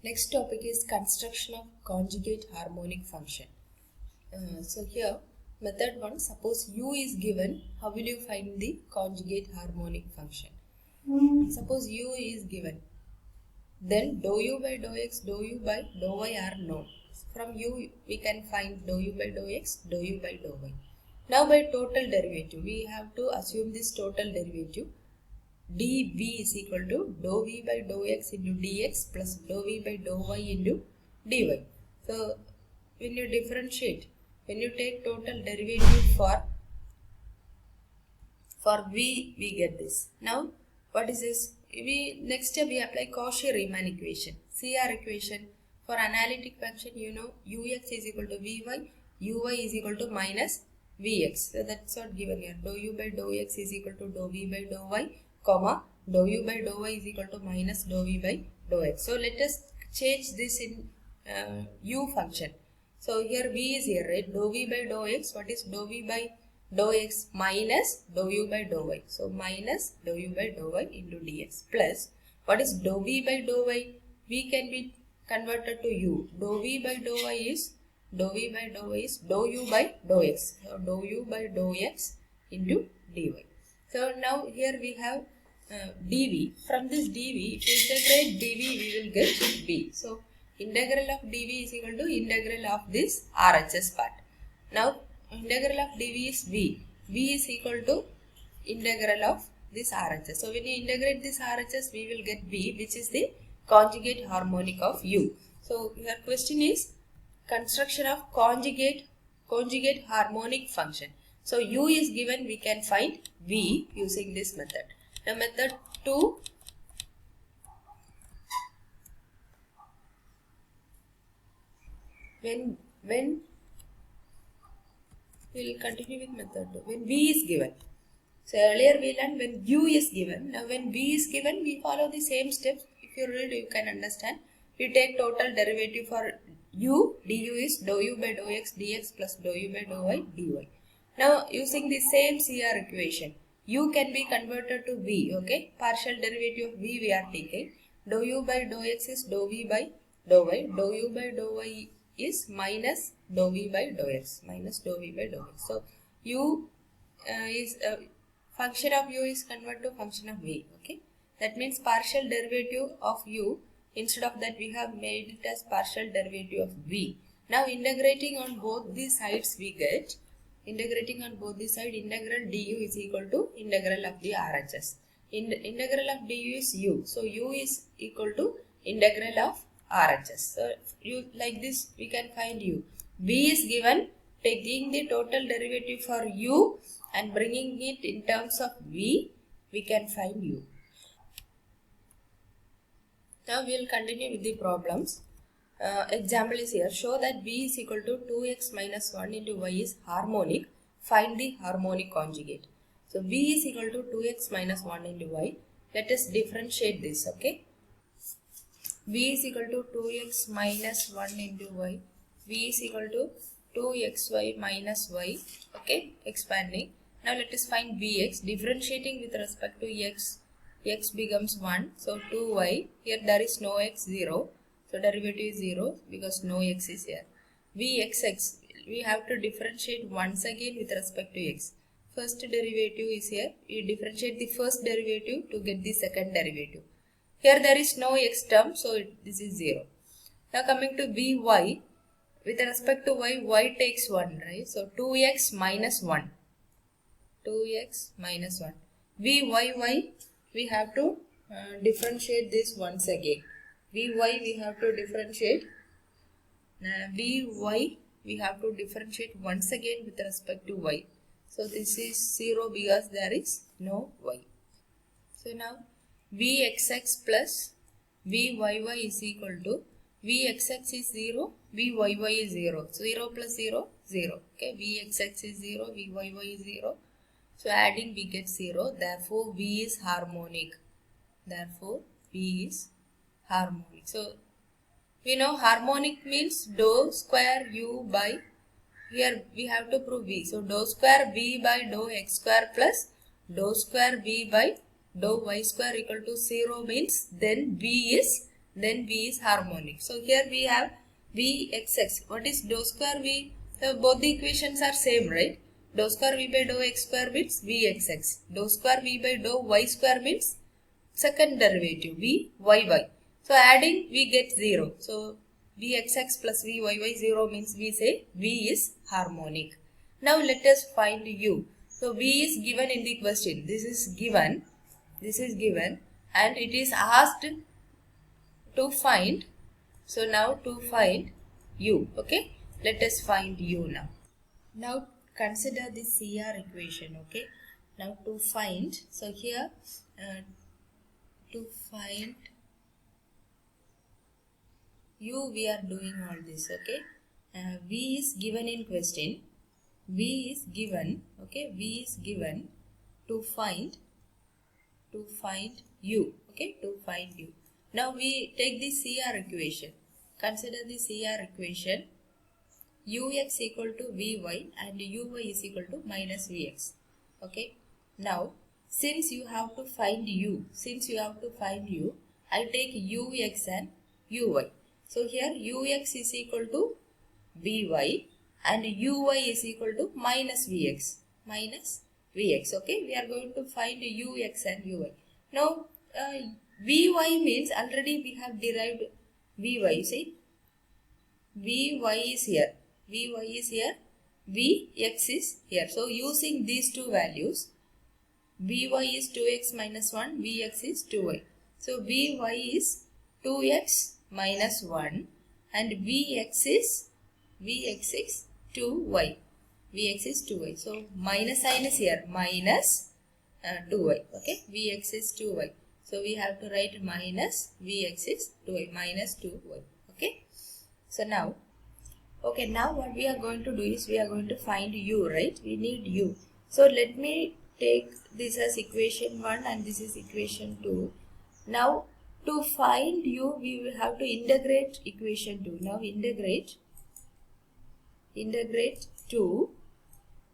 Next topic is construction of conjugate harmonic function. So here method 1, suppose u is given, how will you find the conjugate harmonic function? Suppose u is given, then dou u by dou x, dou u by dou y are known. From u we can find dou u by dou x, dou u by dou y. Now by total derivative, we have to assume this total derivative. dv is equal to dou v by dou x into dx plus dou v by dou y into dy. So when you differentiate, when you take total derivative for v, we get this. Now what is this? Next step we apply Cauchy-Riemann equation. CR equation for analytic function, you know ux is equal to vy, uy is equal to minus vx. So that's what given here. Dou u by dou x is equal to dou v by dou y, comma dou u by dou y is equal to minus dou v by dou x. So let us change this in u function. So here v is here, right? Dou v by dou x. What is dou v by dou x? Minus dou u by dou y. So minus dou u by dou y into dx plus what is dou v by dou y? V can be converted to u. Dou v by dou y is dou v by dou y is dou u by dou x. So dou u by dou x into dy. So now here we have dv. From this dv, if you integrate dv, we will get v. So integral of dv is equal to integral of this RHS part. Now integral of dv is v. V is equal to integral of this RHS. So when you integrate this RHS, we will get v, which is the conjugate harmonic of u. So your question is construction of conjugate harmonic function. So u is given, we can find v using this method. Now method 2, when we will continue with method 2, when v is given. So earlier we learned when u is given. Now when v is given, we follow the same steps. If you read, you can understand. We take total derivative for u. Du is dou u by dou x dx plus dou u by dou y dy. Now using the same CR equation, u can be converted to v, okay? Partial derivative of v we are taking. Dou u by dou x is dou v by dou y. Dou u by dou y is minus dou v by dou x. Minus dou v by dou x. So u is function of u is converted to function of v, okay? That means partial derivative of u, instead of that we have made it as partial derivative of v. Now integrating on both the sides we get, integrating on both the side, integral du is equal to integral of the RHS. Integral of du is u. So u is equal to integral of RHS. So you like this we can find u. V is given, taking the total derivative for u and bringing it in terms of v, we can find u. Now we will continue with the problems. Example is here. Show that v is equal to 2x minus 1 into y is harmonic. Find the harmonic conjugate. So v is equal to 2x minus 1 into y. Let us differentiate this, okay? V is equal to 2x minus 1 into y. V is equal to 2xy minus y. Okay, expanding. Now let us find vx. Differentiating with respect to x. X becomes 1. So 2y. Here there is no x, 0. So derivative is 0 because no x is here. Vxx, we have to differentiate once again with respect to x. First derivative is here. We differentiate the first derivative to get the second derivative. Here there is no x term, so this is 0. Now coming to vy, with respect to y takes 1, right? So 2x minus 1. 2x minus 1. Vyy, we have to differentiate this once again. Vy we have to differentiate. Vy we have to differentiate once again with respect to y. So this is 0 because there is no y. So now vxx plus vyy is equal to vxx is 0, vyy is 0. 0 plus 0, 0. Okay, vxx is 0, vyy is 0. So adding we get 0. Therefore v is harmonic. Therefore v is harmonic. So we know harmonic means dou square u by, here we have to prove v. So dou square v by dou x square plus dou square v by dou y square equal to 0 means then v is then V is harmonic. So here we have Vxx. What is dou square V? So both the equations are same, right? Dou square V by dou x square means Vxx. Dou square V by dou y square means second derivative Vyy. So adding we get 0. So Vxx plus Vyy 0 means we say V is harmonic. Now let us find U. So V is given in the question. This is given and it is asked to find. So now to find U. Okay. Let us find U now. Now consider the CR equation. Okay. Now to find. So here to find U we are doing all this. Okay. V is given in question. V is given. Okay. V is given to find U. Okay. To find U. Now we take the CR equation. Consider the CR equation. Ux equal to Vy and Uy is equal to minus Vx. Okay. Now since you have to find U, I take Ux and Uy. So here Ux is equal to Vy and Uy is equal to minus Vx. Okay. We are going to find Ux and Uy. Now Vy means already we have derived Vy. See, Vy is here, Vx is here. So using these two values, Vy is 2x minus 1, Vx is 2y. So Vy is 2x minus 1 and Vx is 2y. Vx is 2y. So minus sign is here, minus 2y. Okay, Vx is 2y. So we have to write minus Vx is 2y, minus 2y. Okay. So now, now what we are going to do is we are going to find U, right? We need U. So let me take this as equation 1 and this is equation 2. Now to find U, we will have to integrate equation 2. Now integrate 2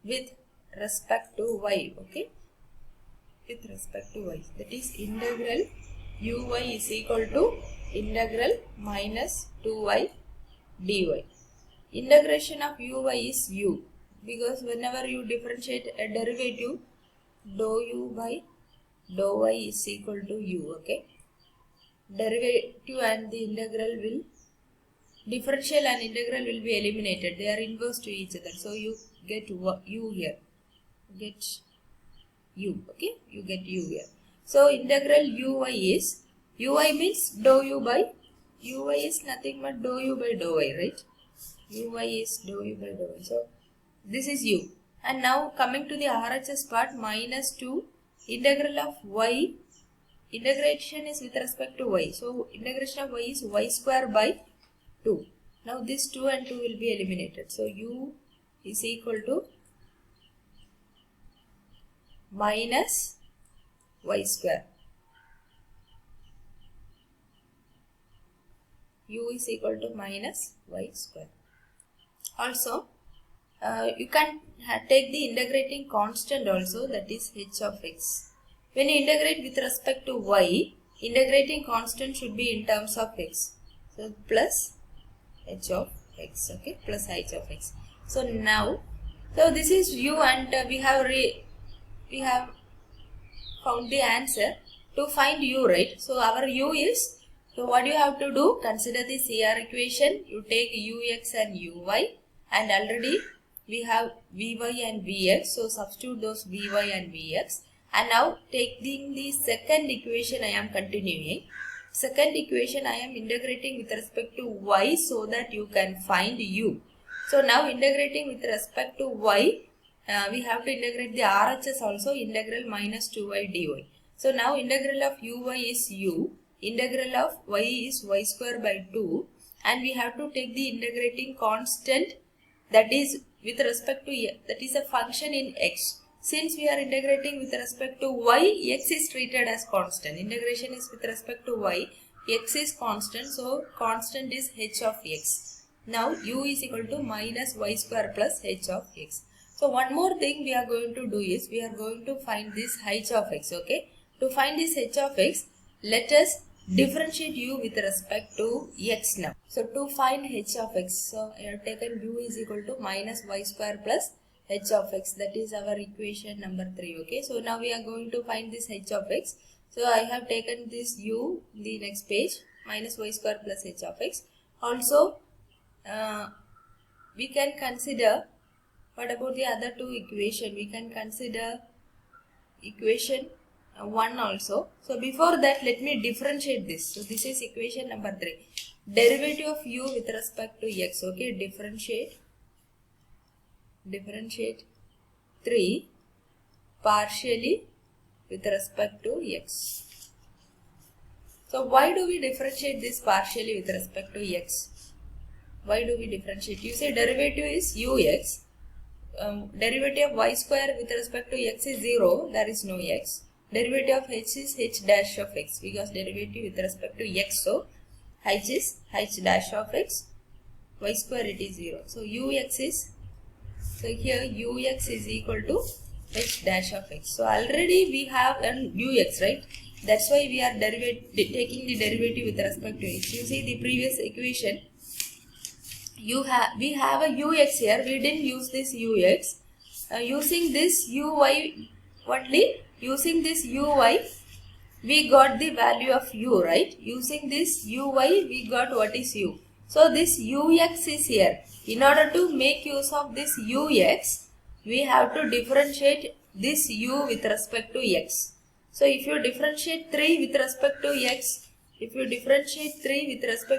with respect to y. Okay. With respect to y, that is integral uy is equal to integral minus 2y dy. Integration of uy is u, because whenever you differentiate a derivative, dou u by dou y is equal to u. Okay. Derivative and the integral will, differential and integral will be eliminated. They are inverse to each other. So you get u here. Get U. Okay, you get U here. So integral uy is, uy means dou u by, uy is nothing but dou u by dou y, right? Uy is dou u by dou y. So this is u. And now coming to the RHS part, minus 2 integral of y. Integration is with respect to y. So integration of y is y square by 2. Now this 2 and 2 will be eliminated. So u is equal to minus y square. U is equal to minus y square. Also, you can take the integrating constant also, that is h of x. When you integrate with respect to y, integrating constant should be in terms of x. So plus h of x. Okay, plus h of x. So now, so this is u and we have found the answer. To find u, right? So our u is, so what you have to do, consider the CR equation. You take ux and uy, and already we have vy and vx. So substitute those vy and vx. And now taking the second equation, I am continuing. Second equation I am integrating with respect to y so that you can find u. So now integrating with respect to y, we have to integrate the RHS also, integral minus 2y dy. So now integral of uy is u, integral of y is y square by 2, and we have to take the integrating constant, that is with respect to, that is a function in x. Since we are integrating with respect to y, x is treated as constant. Integration is with respect to y, x is constant, so constant is h of x. Now u is equal to minus y square plus h of x. So one more thing we are going to do is, we are going to find this h of x. Okay. To find this h of x, let us differentiate u with respect to x now. So to find h of x, so I have taken u is equal to minus y square plus h of x. That is our equation number 3. Okay, so now we are going to find this h of x. So I have taken this u in the next page, minus y square plus h of x. Also we can consider, what about the other two equation? We can consider equation 1 also. So before that, let me differentiate this. So this is equation number 3. Derivative of u with respect to x. Okay, differentiate 3 partially with respect to x. So why do we differentiate this partially with respect to x? Why do we differentiate? You say derivative is ux. Derivative of y square with respect to x is 0. There is no x. Derivative of h is h dash of x, because derivative with respect to x, so h is h dash of x, y square it is 0. So ux is, so here ux is equal to h dash of x. So already we have an ux, right? That's why we are taking the derivative with respect to x. You see the previous equation, we have a ux here. We didn't use this ux. Using this uy only, using this uy, we got the value of u, right? Using this uy, we got what is u. So this ux is here. In order to make use of this ux, we have to differentiate this u with respect to x. So if you differentiate 3 with respect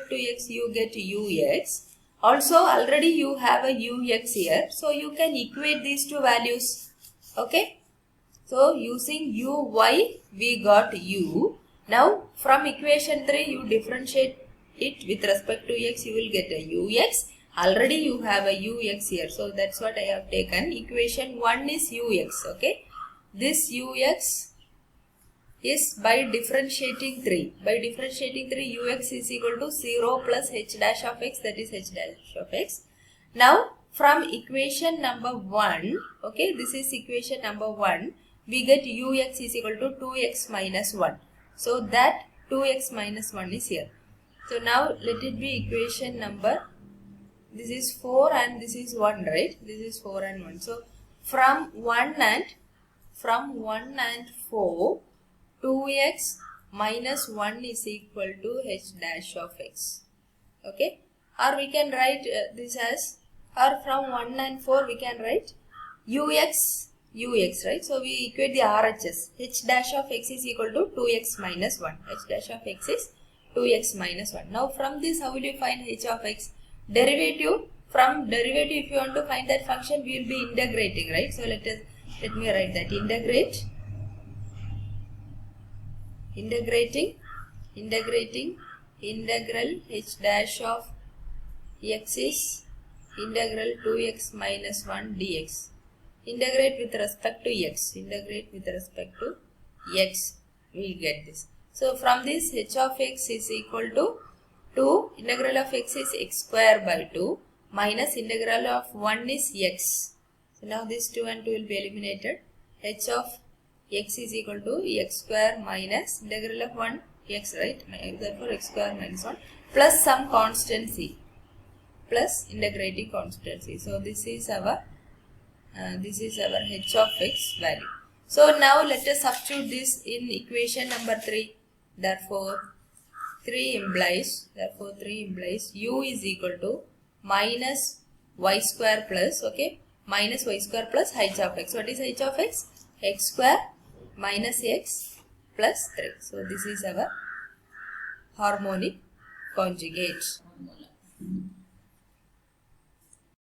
to x, you get ux. Also already you have a ux here, so you can equate these two values. Okay. So using uy, we got u. Now from equation 3, you differentiate it with respect to x, you will get a ux. Already you have a ux here, so that's what I have taken. Equation 1 is ux. Okay. This ux is by differentiating 3. By differentiating 3, ux is equal to 0 plus h dash of x, that is h dash of x. Now from equation number 1, okay, this is equation number 1, we get ux is equal to 2x minus 1. So that 2x minus 1 is here. So now let it be equation number, this is 4 and this is 1, right? This is 4 and 1. So from 1 and 4, 2x minus 1 is equal to h dash of x. Okay. Or we can write this as, or from 1 and 4 we can write ux, right? So we equate the RHS. H dash of x is equal to 2x minus 1. H dash of x is 2x minus 1. Now from this, how will you find h of x? Derivative. From derivative, if you want to find that function, we will be integrating, right? So let me write that. Integrating integral h dash of x is integral 2x minus 1 dx. Integrate with respect to x. We will get this. So from this, h of x is equal to 2, integral of x is x square by 2 minus integral of 1 is x. So now this 2 and 2 will be eliminated. H of x is equal to x square minus integral of 1 x, right? Therefore x square minus 1 plus some constancy, plus integrating constancy. So this is our h of x value. So now let us substitute this in equation number 3. Therefore 3 implies u is equal to minus y square plus, okay, minus y square plus h of x. What is h of x? X square minus x plus 3. So this is our harmonic conjugate.